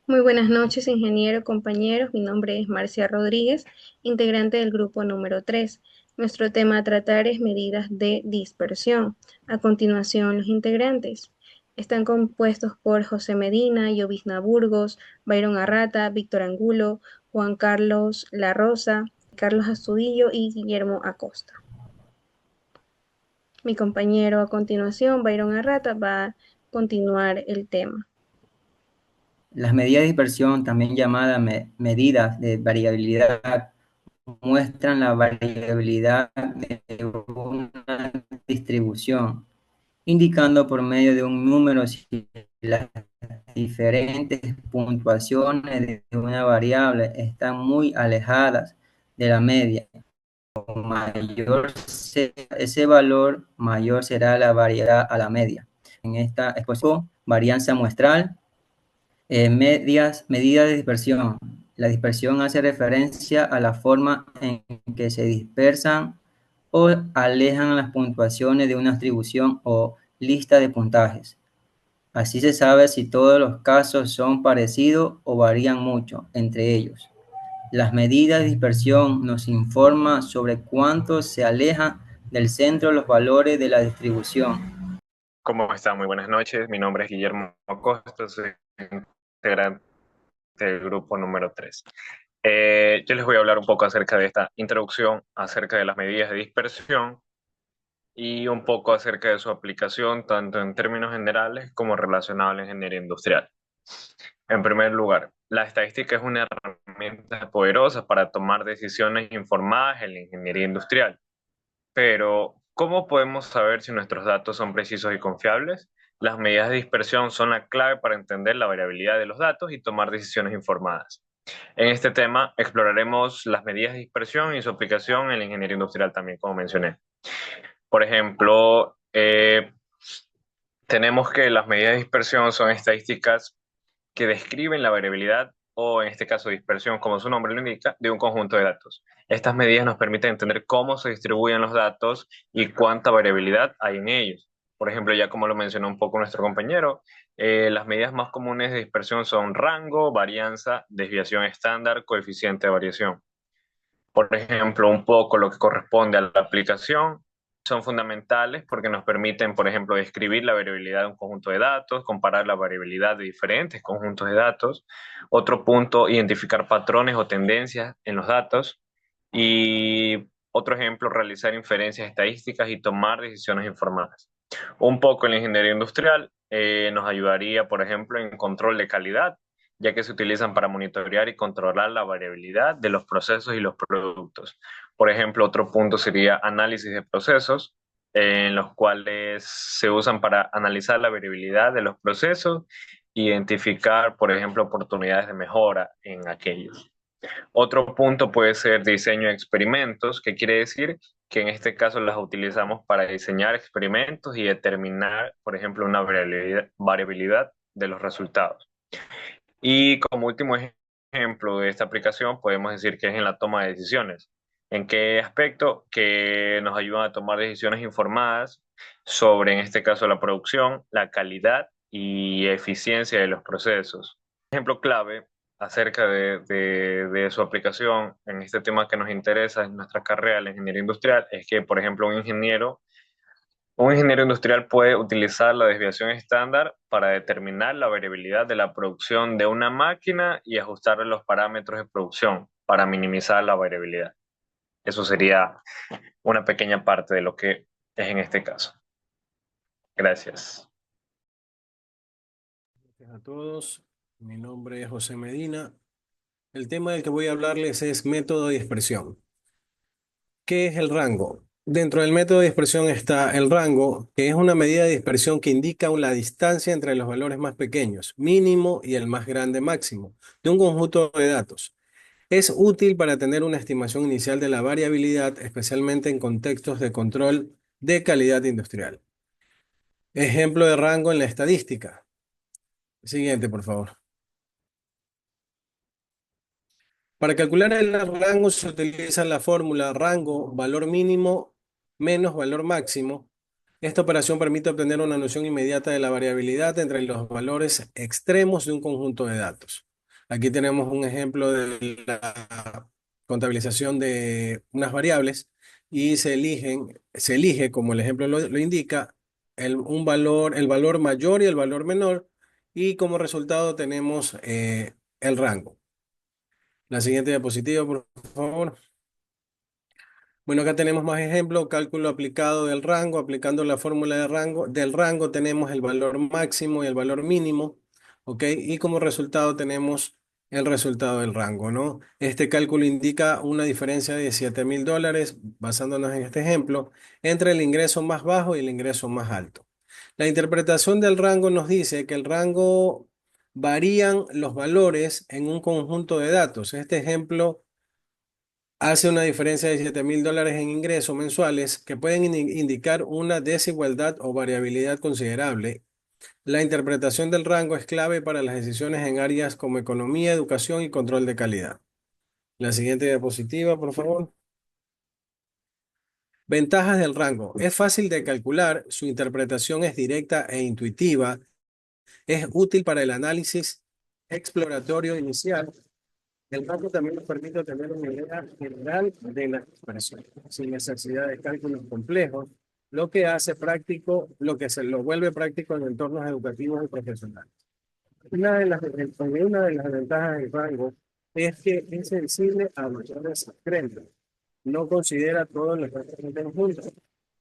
Muy buenas noches, ingeniero, compañeros. Mi nombre es Marcia Rodríguez, integrante del grupo número 3. Nuestro tema a tratar es medidas de dispersión. A continuación, los integrantes. Están compuestos por José Medina, Llovizna Burgos, Byron Arrata, Víctor Angulo, Juan Carlos La Rosa, Carlos Astudillo y Guillermo Acosta. Mi compañero a continuación, Byron Arrata, va a continuar el tema. Las medidas de dispersión, también llamadas medidas de variabilidad, muestran la variabilidad de una distribución, indicando por medio de un número si las diferentes puntuaciones de una variable están muy alejadas de la media. Mayor sea ese valor, mayor será la variedad a la media. En esta exposición, varianza muestral. Medida de dispersión. La dispersión hace referencia a la forma en que se dispersan o alejan las puntuaciones de una distribución o lista de puntajes. Así se sabe si todos los casos son parecidos o varían mucho entre ellos. Las medidas de dispersión nos informan sobre cuánto se alejan del centro los valores de la distribución. ¿Cómo está? Muy buenas noches. Mi nombre es Guillermo Acosta, soy integrante del grupo número 3. Yo les voy a hablar un poco acerca de esta introducción, acerca de las medidas de dispersión y un poco acerca de su aplicación, tanto en términos generales como relacionado a la ingeniería industrial. En primer lugar, la estadística es una herramienta poderosa para tomar decisiones informadas en la ingeniería industrial. Pero, ¿cómo podemos saber si nuestros datos son precisos y confiables? Las medidas de dispersión son la clave para entender la variabilidad de los datos y tomar decisiones informadas. En este tema exploraremos las medidas de dispersión y su aplicación en la ingeniería industrial también, como mencioné. Por ejemplo, tenemos que las medidas de dispersión son estadísticas que describen la variabilidad o en este caso dispersión, como su nombre lo indica, de un conjunto de datos. Estas medidas nos permiten entender cómo se distribuyen los datos y cuánta variabilidad hay en ellos. Por ejemplo, ya como lo mencionó un poco nuestro compañero, las medidas más comunes de dispersión son rango, varianza, desviación estándar, coeficiente de variación. Por ejemplo, un poco lo que corresponde a la aplicación son fundamentales porque nos permiten, por ejemplo, describir la variabilidad de un conjunto de datos, comparar la variabilidad de diferentes conjuntos de datos. Otro punto, identificar patrones o tendencias en los datos. Y otro ejemplo, realizar inferencias estadísticas y tomar decisiones informadas. Un poco en la ingeniería industrial nos ayudaría, por ejemplo, en control de calidad, ya que se utilizan para monitorear y controlar la variabilidad de los procesos y los productos. Por ejemplo, otro punto sería análisis de procesos, en los cuales se usan para analizar la variabilidad de los procesos, identificar, por ejemplo, oportunidades de mejora en aquellos. Otro punto puede ser diseño de experimentos, que quiere decir que en este caso las utilizamos para diseñar experimentos y determinar, por ejemplo, una variabilidad de los resultados. Y como último ejemplo de esta aplicación, podemos decir que es en la toma de decisiones. ¿En qué aspecto? Que nos ayudan a tomar decisiones informadas sobre, en este caso, la producción, la calidad y eficiencia de los procesos. Ejemplo clave acerca de su aplicación en este tema que nos interesa en nuestra carrera, la ingeniería industrial, es que, por ejemplo, un ingeniero industrial puede utilizar la desviación estándar para determinar la variabilidad de la producción de una máquina y ajustar los parámetros de producción para minimizar la variabilidad. Eso sería una pequeña parte de lo que es en este caso. Gracias. Gracias a todos. Mi nombre es José Medina. El tema del que voy a hablarles es método de dispersión. ¿Qué es el rango? Dentro del método de dispersión está el rango, que es una medida de dispersión que indica la distancia entre los valores más pequeños, mínimo, y el más grande, máximo, de un conjunto de datos. Es útil para tener una estimación inicial de la variabilidad, especialmente en contextos de control de calidad industrial. Ejemplo de rango en la estadística. Siguiente, por favor. Para calcular el rango se utiliza la fórmula rango valor mínimo menos valor máximo. Esta operación permite obtener una noción inmediata de la variabilidad entre los valores extremos de un conjunto de datos. Aquí tenemos un ejemplo de la contabilización de unas variables y se elige, como el ejemplo lo indica, el valor mayor y el valor menor, y como resultado tenemos el rango. La siguiente diapositiva, por favor. Bueno, acá tenemos más ejemplos, cálculo aplicado del rango, aplicando la fórmula de rango. Del rango tenemos el valor máximo y el valor mínimo, ¿ok? Y como resultado tenemos el resultado del rango, ¿no? Este cálculo indica una diferencia de $7,000, basándonos en este ejemplo, entre el ingreso más bajo y el ingreso más alto. La interpretación del rango nos dice que el rango varían los valores en un conjunto de datos. Este ejemplo hace una diferencia de $7,000 en ingresos mensuales que pueden indicar una desigualdad o variabilidad considerable. La interpretación del rango es clave para las decisiones en áreas como economía, educación y control de calidad. La siguiente diapositiva, por favor. Ventajas del rango. Es fácil de calcular, su interpretación es directa e intuitiva, es útil para el análisis exploratorio inicial. El rango también nos permite tener una idea general de la expresión, sin necesidad de cálculos complejos, lo que hace práctico, lo que se lo vuelve práctico en entornos educativos y profesionales. Una de las ventajas del rango es que es sensible a valores extremos. No considera todos los datos en conjunto.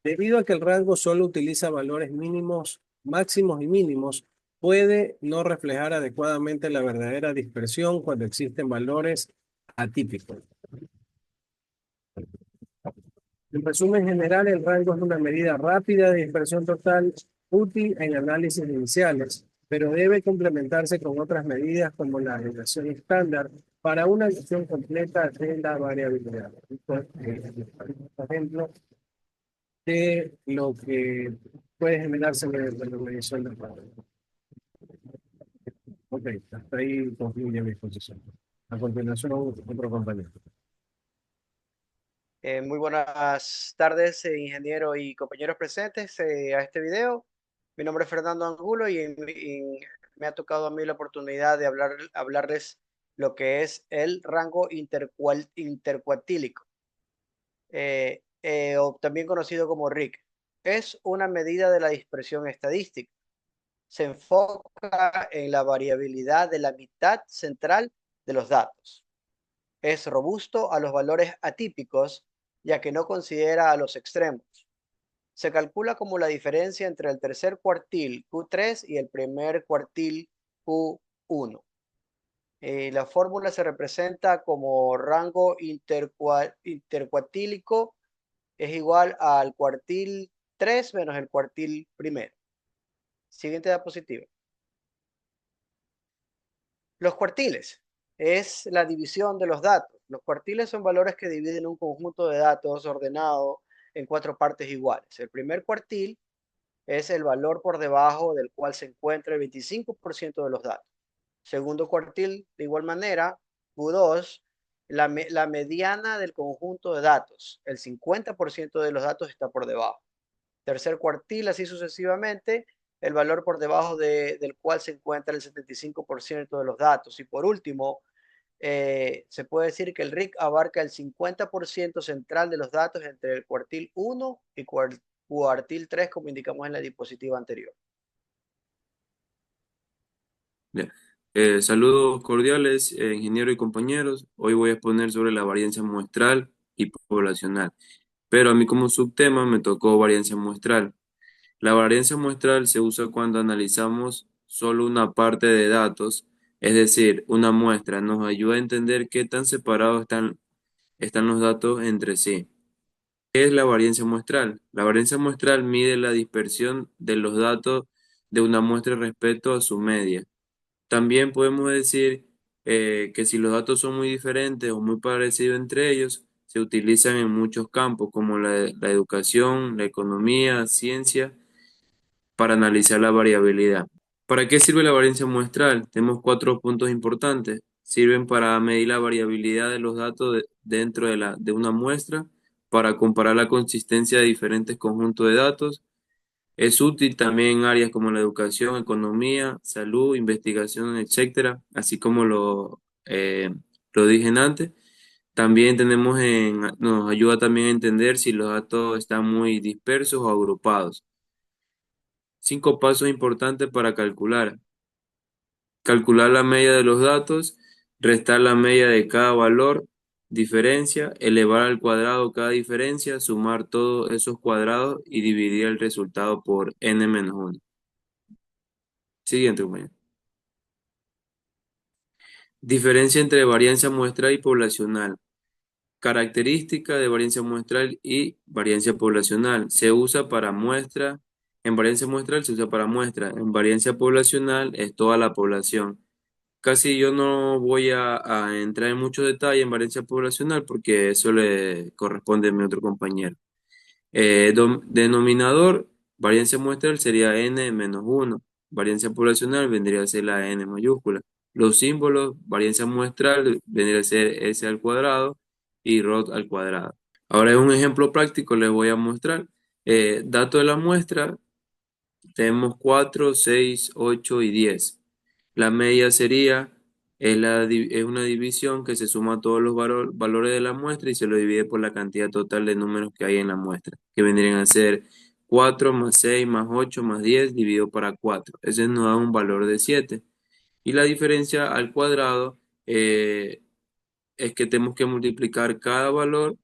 Debido a que el rango solo utiliza valores mínimos, máximos y mínimos, puede no reflejar adecuadamente la verdadera dispersión cuando existen valores atípicos. En resumen general, el rango es una medida rápida de dispersión total útil en análisis iniciales, pero debe complementarse con otras medidas como la relación estándar para una visión completa de la variabilidad. Por ejemplo, de lo que puede generarse mediante la medición del rango. Ok, hasta ahí concluye mi exposición. A continuación, otro compañero. Muy buenas tardes, ingeniero y compañeros presentes a este video. Mi nombre es Fernando Angulo y me ha tocado a mí la oportunidad de hablarles lo que es el rango intercuartílico, o también conocido como RIC. Es una medida de la dispersión estadística. Se enfoca en la variabilidad de la mitad central de los datos. Es robusto a los valores atípicos, ya que no considera a los extremos. Se calcula como la diferencia entre el tercer cuartil Q3 y el primer cuartil Q1. La fórmula se representa como rango intercuartílico es igual al cuartil 3 menos el cuartil primero. Siguiente diapositiva. Los cuartiles es la división de los datos. Los cuartiles son valores que dividen un conjunto de datos ordenado en 4 partes iguales. El primer cuartil es el valor por debajo del cual se encuentra el 25% de los datos. Segundo cuartil, de igual manera, Q2, la mediana del conjunto de datos. El 50% de los datos está por debajo. Tercer cuartil, así sucesivamente, el valor por debajo del cual se encuentra el 75% de los datos. Y por último, se puede decir que el RIC abarca el 50% central de los datos entre el cuartil 1 y cuartil 3, como indicamos en la diapositiva anterior. Bien. Saludos cordiales, ingeniero y compañeros. Hoy voy a exponer sobre la varianza muestral y poblacional, pero a mí como subtema me tocó varianza muestral. La varianza muestral se usa cuando analizamos solo una parte de datos, es decir, una muestra. Nos ayuda a entender qué tan separados están los datos entre sí. ¿Qué es la varianza muestral? La varianza muestral mide la dispersión de los datos de una muestra respecto a su media. También podemos decir que si los datos son muy diferentes o muy parecidos entre ellos, se utilizan en muchos campos como la educación, la economía, ciencia, para analizar la variabilidad. ¿Para qué sirve la varianza muestral? Tenemos 4 puntos importantes. Sirven para medir la variabilidad de los datos dentro de una muestra, para comparar la consistencia de diferentes conjuntos de datos. Es útil también en áreas como la educación, economía, salud, investigación, etcétera, así como lo dije antes. También nos ayuda también a entender si los datos están muy dispersos o agrupados. 5 pasos importantes para calcular. Calcular la media de los datos, restar la media de cada valor, diferencia, elevar al cuadrado cada diferencia, sumar todos esos cuadrados y dividir el resultado por n-1. Siguiente, compañero. Diferencia entre varianza muestral y poblacional. Característica de varianza muestral y varianza poblacional. Se usa para muestra. En varianza muestral se usa para muestra. En varianza poblacional es toda la población. Casi yo no voy a entrar en mucho detalle en varianza poblacional porque eso le corresponde a mi otro compañero. Denominador, varianza muestral sería n-1. Varianza poblacional vendría a ser la n mayúscula. Los símbolos, varianza muestral vendría a ser s al cuadrado y rho al cuadrado. Ahora es un ejemplo práctico, les voy a mostrar. Datos de la muestra, tenemos 4, 6, 8 y 10. La media sería, es una división que se suma a todos los valores de la muestra y se lo divide por la cantidad total de números que hay en la muestra, que vendrían a ser 4 más 6 más 8 más 10 dividido para 4. Ese nos da un valor de 7. Y la diferencia al cuadrado es que tenemos que multiplicar cada valor,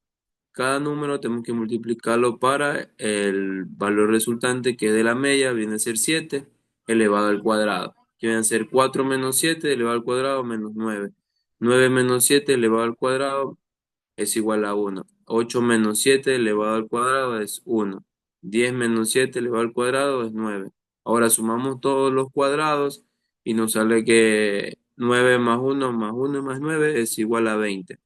cada número tenemos que multiplicarlo para el valor resultante, que es de la media, viene a ser 7 elevado al cuadrado, que viene a ser 4 menos 7 elevado al cuadrado menos 9. 9 menos 7 elevado al cuadrado es igual a 1. 8 menos 7 elevado al cuadrado es 1. 10 menos 7 elevado al cuadrado es 9. Ahora sumamos todos los cuadrados y nos sale que 9 más 1 más 9 es igual a 20.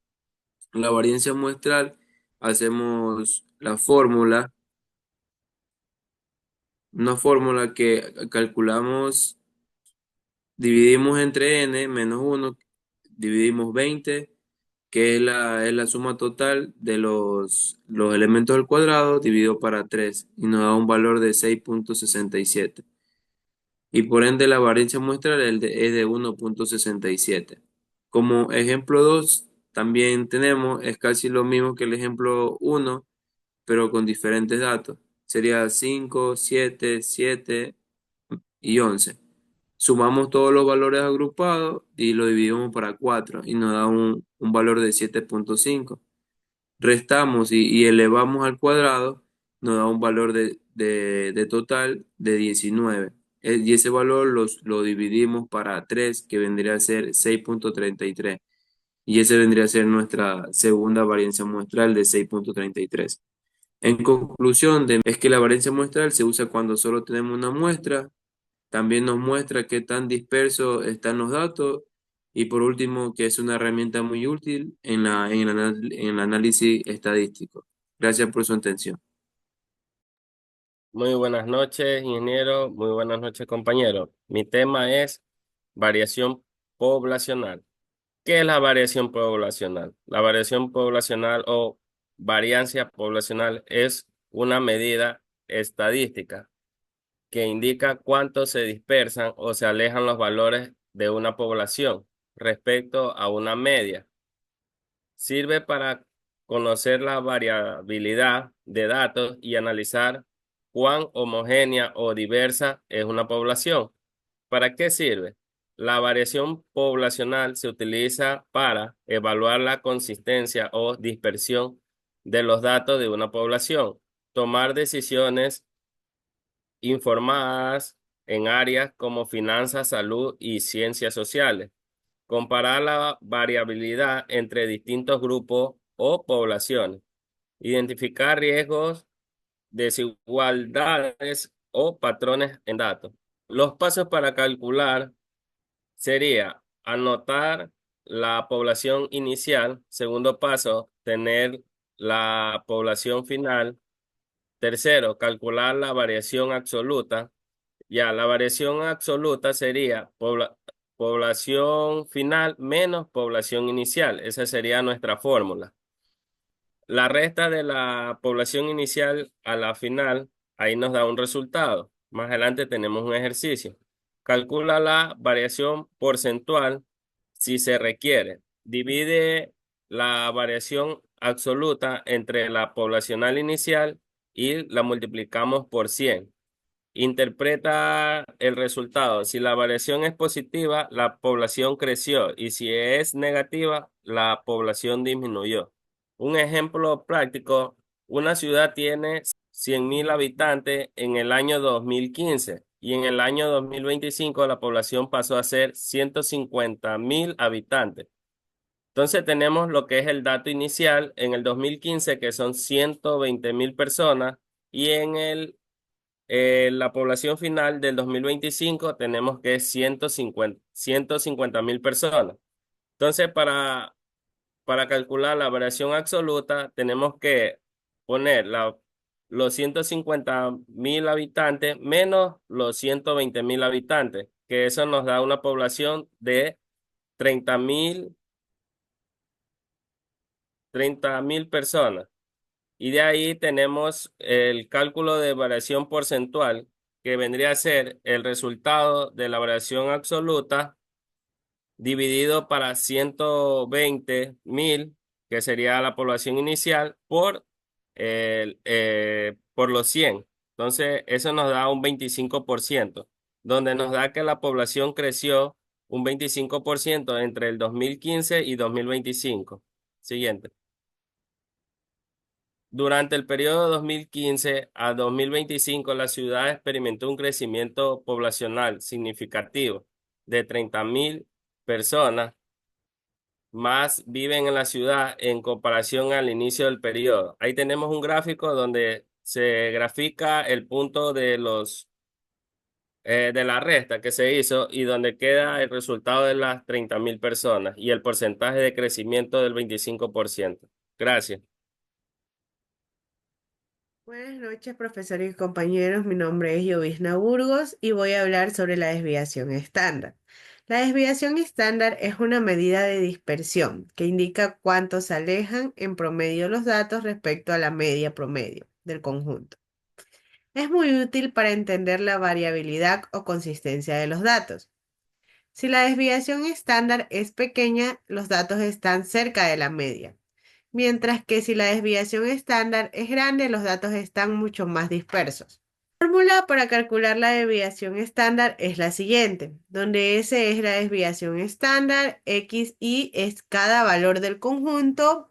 La varianza muestral, hacemos la fórmula, una fórmula que calculamos, dividimos entre n-1, dividimos 20, que es la suma total de los elementos del cuadrado, dividido para 3, y nos da un valor de 6.67. Y por ende la varianza muestral es de 1.67. Como ejemplo 2, también tenemos, es casi lo mismo que el ejemplo 1, pero con diferentes datos. Sería 5, 7, 7 y 11. Sumamos todos los valores agrupados y lo dividimos para 4 y nos da un valor de 7.5. Restamos y elevamos al cuadrado, nos da un valor de total de 19. Y ese valor lo dividimos para 3, que vendría a ser 6.33. Y ese vendría a ser nuestra segunda varianza muestral de 6.33. En conclusión, es que la varianza muestral se usa cuando solo tenemos una muestra. También nos muestra qué tan dispersos están los datos. Y por último, que es una herramienta muy útil en el análisis estadístico. Gracias por su atención. Muy buenas noches, ingeniero. Muy buenas noches, compañero. Mi tema es variación poblacional. ¿Qué es la variación poblacional? La variación poblacional o variancia poblacional es una medida estadística que indica cuánto se dispersan o se alejan los valores de una población respecto a una media. Sirve para conocer la variabilidad de datos y analizar cuán homogénea o diversa es una población. ¿Para qué sirve? La variación poblacional se utiliza para evaluar la consistencia o dispersión de los datos de una población, tomar decisiones informadas en áreas como finanzas, salud y ciencias sociales, comparar la variabilidad entre distintos grupos o poblaciones, identificar riesgos, desigualdades o patrones en datos. Los pasos para calcular sería anotar la población inicial. Segundo paso, tener la población final. Tercero, calcular la variación absoluta. Ya, la variación absoluta sería población final menos población inicial. Esa sería nuestra fórmula. La resta de la población inicial a la final, ahí nos da un resultado. Más adelante tenemos un ejercicio. Calcula la variación porcentual si se requiere. Divide la variación absoluta entre la poblacional inicial y la multiplicamos por 100. Interpreta el resultado. Si la variación es positiva, la población creció y si es negativa, la población disminuyó. Un ejemplo práctico, una ciudad tiene 100.000 habitantes en el año 2015 y en el año 2025 la población pasó a ser 150.000 habitantes. Entonces tenemos lo que es el dato inicial en el 2015 que son 120.000 personas y en la población final del 2025 tenemos que es 150.000 personas. Entonces, para calcular la variación absoluta, tenemos que poner los 150.000 habitantes menos los 120.000 habitantes, que eso nos da una población de 30.000 personas. Y de ahí tenemos el cálculo de variación porcentual, que vendría a ser el resultado de la variación absoluta dividido para 120.000, que sería la población inicial, por los 100. Entonces, eso nos da un 25%, donde nos da que la población creció un 25% entre el 2015 y 2025. Siguiente. Durante el periodo 2015 a 2025, la ciudad experimentó un crecimiento poblacional significativo de 30.000 personas más viven en la ciudad en comparación al inicio del periodo. Ahí tenemos un gráfico donde se grafica el punto de la resta que se hizo y donde queda el resultado de las 30.000 personas y el porcentaje de crecimiento del 25%. Gracias. Buenas noches, profesores y compañeros. Mi nombre es Llovizna Burgos y voy a hablar sobre la desviación estándar. La desviación estándar es una medida de dispersión que indica cuánto se alejan en promedio los datos respecto a la media promedio del conjunto. Es muy útil para entender la variabilidad o consistencia de los datos. Si la desviación estándar es pequeña, los datos están cerca de la media, mientras que si la desviación estándar es grande, los datos están mucho más dispersos. La fórmula para calcular la desviación estándar es la siguiente, donde S es la desviación estándar, XY es cada valor del conjunto,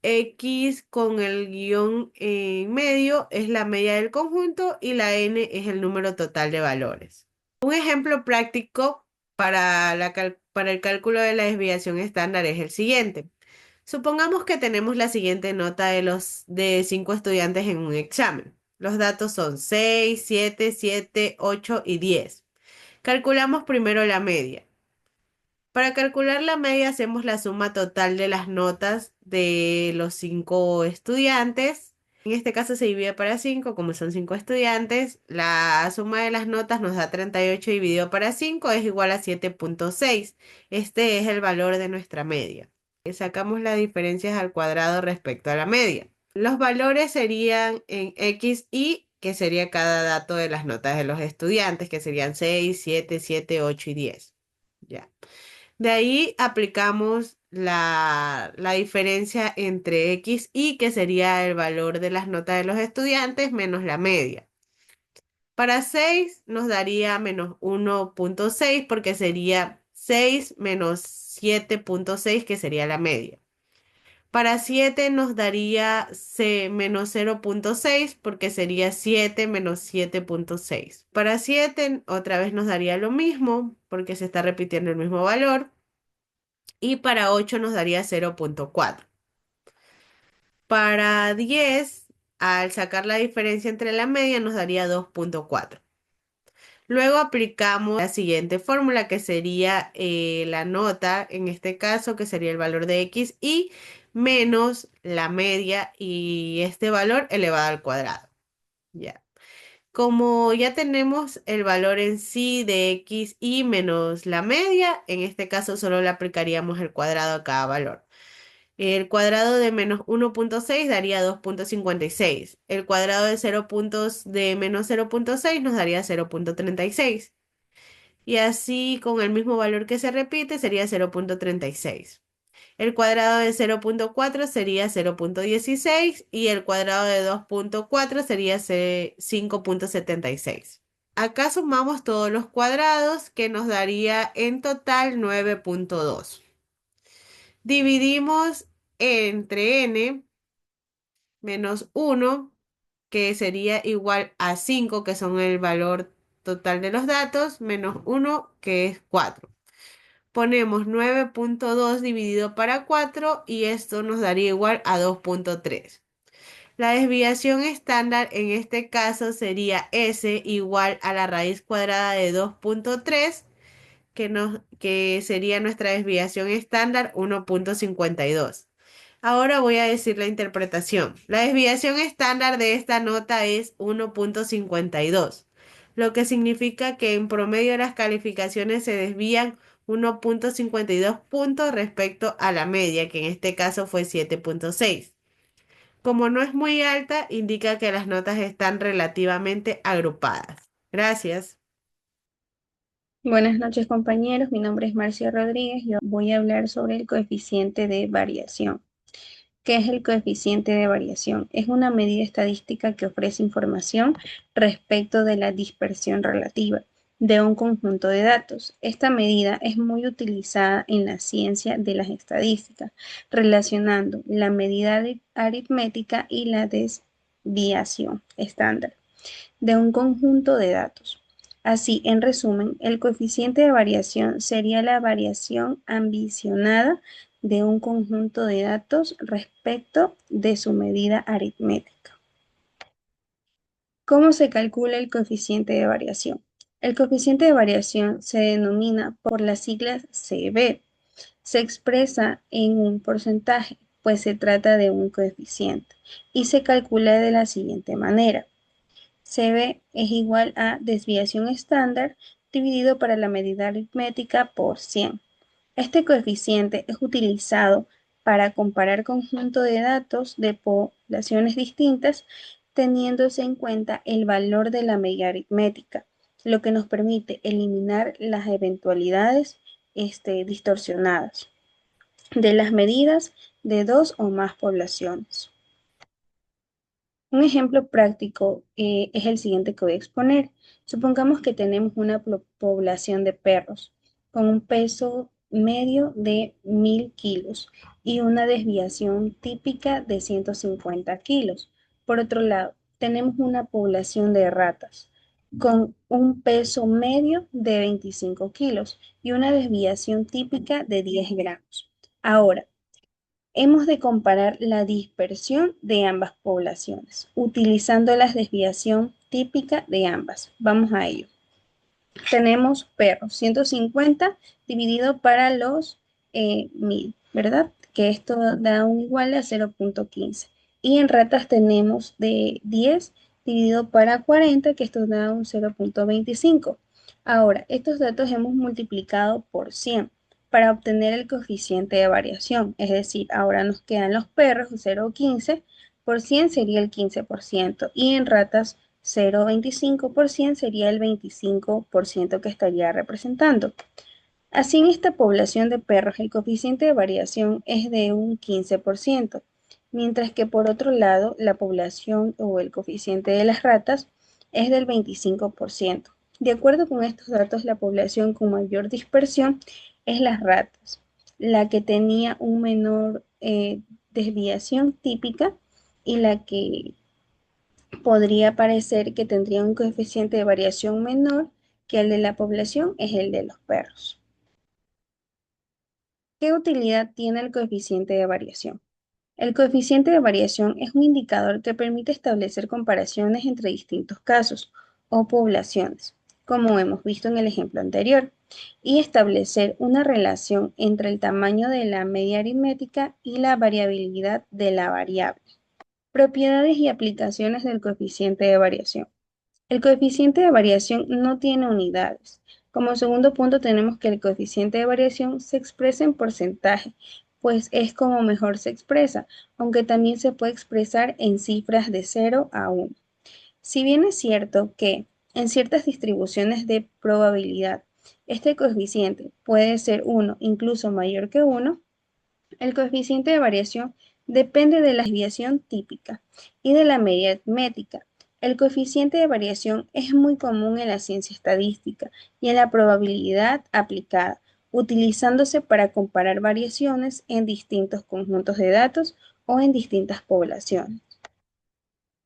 X con el guión en medio es la media del conjunto y la N es el número total de valores. Un ejemplo práctico para el cálculo de la desviación estándar es el siguiente. Supongamos que tenemos la siguiente nota de 5 estudiantes en un examen. Los datos son 6, 7, 7, 8 y 10. Calculamos primero la media. Para calcular la media hacemos la suma total de las notas de los 5 estudiantes. En este caso se divide para 5, como son 5 estudiantes. La suma de las notas nos da 38 dividido para 5 es igual a 7.6. Este es el valor de nuestra media. Sacamos las diferencias al cuadrado respecto a la media. Los valores serían en X y, que sería cada dato de las notas de los estudiantes, que serían 6, 7, 7, 8 y 10. Ya. De ahí aplicamos la diferencia entre X y, que sería el valor de las notas de los estudiantes, menos la media. Para 6 nos daría menos 1.6 porque sería 6 menos 7.6 que sería la media. Para 7 nos daría menos 0.6 porque sería 7 menos 7.6. Para 7 otra vez nos daría lo mismo porque se está repitiendo el mismo valor. Y para 8 nos daría 0.4. Para 10, al sacar la diferencia entre la media, nos daría 2.4. Luego aplicamos la siguiente fórmula que sería la nota, en este caso, que sería el valor de X y menos la media y este valor elevado al cuadrado. Ya. Como ya tenemos el valor en sí de X y menos la media, en este caso solo le aplicaríamos el cuadrado a cada valor. El cuadrado de menos 1.6 daría 2.56. El cuadrado de menos 0.6 nos daría 0.36. y así con el mismo valor que se repite sería 0.36. El cuadrado de 0.4 sería 0.16 y el cuadrado de 2.4 sería 5.76. Acá sumamos todos los cuadrados que nos daría en total 9.2. Dividimos entre n menos 1, que sería igual a 5, que son el valor total de los datos, menos 1, que es 4. Ponemos 9.2 dividido para 4 y esto nos daría igual a 2.3. La desviación estándar en este caso sería S igual a la raíz cuadrada de 2.3, que sería nuestra desviación estándar 1.52. Ahora voy a decir la interpretación. La desviación estándar de esta nota es 1.52, lo que significa que en promedio las calificaciones se desvían 1.52 puntos respecto a la media, que en este caso fue 7.6. Como no es muy alta, indica que las notas están relativamente agrupadas. Gracias. Buenas noches, compañeros. Mi nombre es Marcia Rodríguez. Yo voy a hablar sobre el coeficiente de variación. ¿Qué es el coeficiente de variación? Es una medida estadística que ofrece información respecto de la dispersión relativa de un conjunto de datos. Esta medida es muy utilizada en la ciencia de las estadísticas, relacionando la medida aritmética y la desviación estándar de un conjunto de datos. Así, en resumen, el coeficiente de variación sería la variación ambicionada de un conjunto de datos respecto de su medida aritmética. ¿Cómo se calcula el coeficiente de variación? El coeficiente de variación se denomina por las siglas CB. Se expresa en un porcentaje, pues se trata de un coeficiente, y se calcula de la siguiente manera. CB es igual a desviación estándar dividido para la medida aritmética por 100. Este coeficiente es utilizado para comparar conjunto de datos de poblaciones distintas teniéndose en cuenta el valor de la media aritmética, lo que nos permite eliminar las eventualidades distorsionadas de las medidas de dos o más poblaciones. Un ejemplo práctico es el siguiente que voy a exponer. Supongamos que tenemos una población de perros con un peso medio de 1000 kilos y una desviación típica de 150 kilos. Por otro lado, tenemos una población de ratas con un peso medio de 25 kilos y una desviación típica de 10 gramos. Ahora, hemos de comparar la dispersión de ambas poblaciones, utilizando la desviación típica de ambas. Vamos a ello. Tenemos perros, 150 dividido para los 1000, ¿verdad? Que esto da un igual a 0.15. Y en ratas tenemos de 10 dividido para 40, que esto da un 0.25. Ahora, estos datos hemos multiplicado por 100 para obtener el coeficiente de variación. Es decir, ahora nos quedan los perros, 0.15 por 100 sería el 15%, y en ratas 0.25% sería el 25% que estaría representando. Así, en esta población de perros el coeficiente de variación es de un 15%, mientras que por otro lado la población o el coeficiente de las ratas es del 25%. De acuerdo con estos datos, la población con mayor dispersión es las ratas, la que tenía un menor desviación típica y la que podría parecer que tendría un coeficiente de variación menor que el de la población es el de los perros. ¿Qué utilidad tiene el coeficiente de variación? El coeficiente de variación es un indicador que permite establecer comparaciones entre distintos casos o poblaciones, como hemos visto en el ejemplo anterior, y establecer una relación entre el tamaño de la media aritmética y la variabilidad de la variable. Propiedades y aplicaciones del coeficiente de variación. El coeficiente de variación no tiene unidades. Como segundo punto tenemos que el coeficiente de variación se expresa en porcentaje, pues es como mejor se expresa, aunque también se puede expresar en cifras de 0 a 1. Si bien es cierto que en ciertas distribuciones de probabilidad Este coeficiente puede ser 1, incluso mayor que 1. El coeficiente de variación depende de la desviación típica y de la media aritmética. El coeficiente de variación es muy común en la ciencia estadística y en la probabilidad aplicada, utilizándose para comparar variaciones en distintos conjuntos de datos o en distintas poblaciones.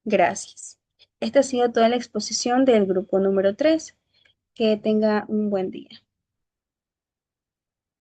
Gracias. Esta ha sido toda la exposición del grupo número 3. Que tenga un buen día.